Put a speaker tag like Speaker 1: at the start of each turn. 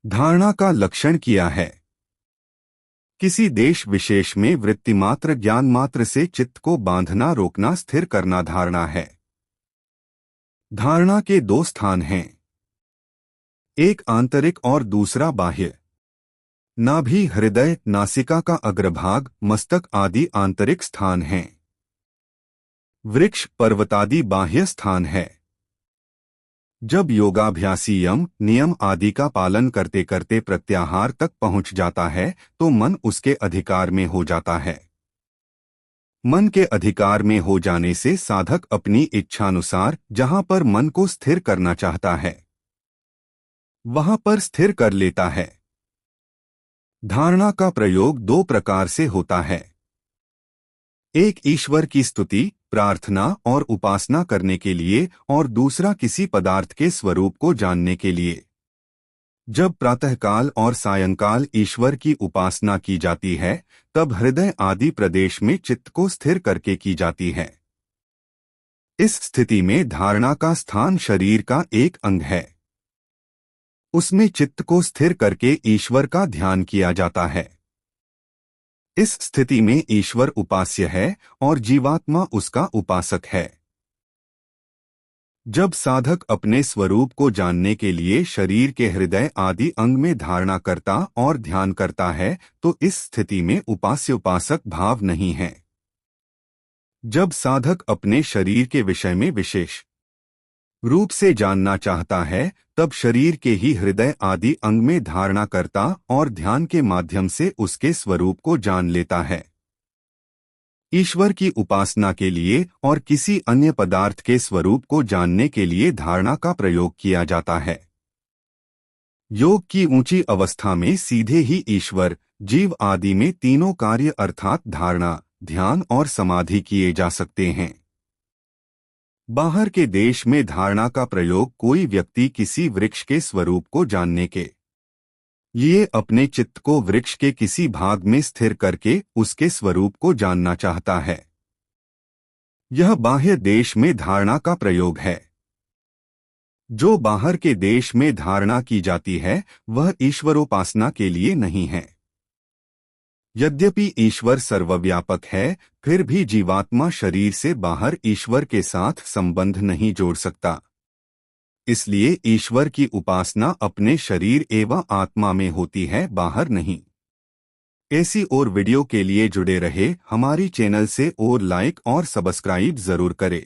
Speaker 1: धारणा का लक्षण क्या है? किसी देश विशेष में वृत्तिमात्र ज्ञान मात्र से चित्त को बांधना रोकना स्थिर करना धारणा है। धारणा के दो स्थान हैं, एक आंतरिक और दूसरा बाह्य। नाभि, हृदय, नासिका का अग्रभाग, मस्तक आदि आंतरिक स्थान हैं। वृक्ष, पर्वतादि बाह्य स्थान है। जब योगाभ्यासी यम, नियम आदि का पालन करते करते प्रत्याहार तक पहुंच जाता है तो मन उसके अधिकार में हो जाता है। मन के अधिकार में हो जाने से साधक अपनी इच्छानुसार जहां पर मन को स्थिर करना चाहता है वहां पर स्थिर कर लेता है। धारणा का प्रयोग दो प्रकार से होता है, एक ईश्वर की स्तुति, प्रार्थना और उपासना करने के लिए और दूसरा किसी पदार्थ के स्वरूप को जानने के लिए। जब प्रातःकाल और सायंकाल ईश्वर की उपासना की जाती है तब हृदय आदि प्रदेश में चित्त को स्थिर करके की जाती है। इस स्थिति में धारणा का स्थान शरीर का एक अंग है। उसमें चित्त को स्थिर करके ईश्वर का ध्यान किया जाता है। इस स्थिति में ईश्वर उपास्य है और जीवात्मा उसका उपासक है। जब साधक अपने स्वरूप को जानने के लिए शरीर के हृदय आदि अंग में धारणा करता और ध्यान करता है तो इस स्थिति में उपास्य उपासक भाव नहीं है। जब साधक अपने शरीर के विषय में विशेष रूप से जानना चाहता है तब शरीर के ही हृदय आदि अंग में धारणा करता और ध्यान के माध्यम से उसके स्वरूप को जान लेता है। ईश्वर की उपासना के लिए और किसी अन्य पदार्थ के स्वरूप को जानने के लिए धारणा का प्रयोग किया जाता है। योग की ऊंची अवस्था में सीधे ही ईश्वर, जीव आदि में तीनों कार्य अर्थात धारणा, ध्यान और समाधि किए जा सकते हैं। बाहर के देश में धारणा का प्रयोग कोई व्यक्ति किसी वृक्ष के स्वरूप को जानने के लिए अपने चित्त को वृक्ष के किसी भाग में स्थिर करके उसके स्वरूप को जानना चाहता है। यह बाह्य देश में धारणा का प्रयोग है। जो बाहर के देश में धारणा की जाती है वह ईश्वरोपासना के लिए नहीं है। यद्यपि ईश्वर सर्वव्यापक है फिर भी जीवात्मा शरीर से बाहर ईश्वर के साथ संबंध नहीं जोड़ सकता। इसलिए ईश्वर की उपासना अपने शरीर एवं आत्मा में होती है, बाहर नहीं। ऐसी और वीडियो के लिए जुड़े रहे हमारी चैनल से और लाइक और सब्सक्राइब जरूर करें।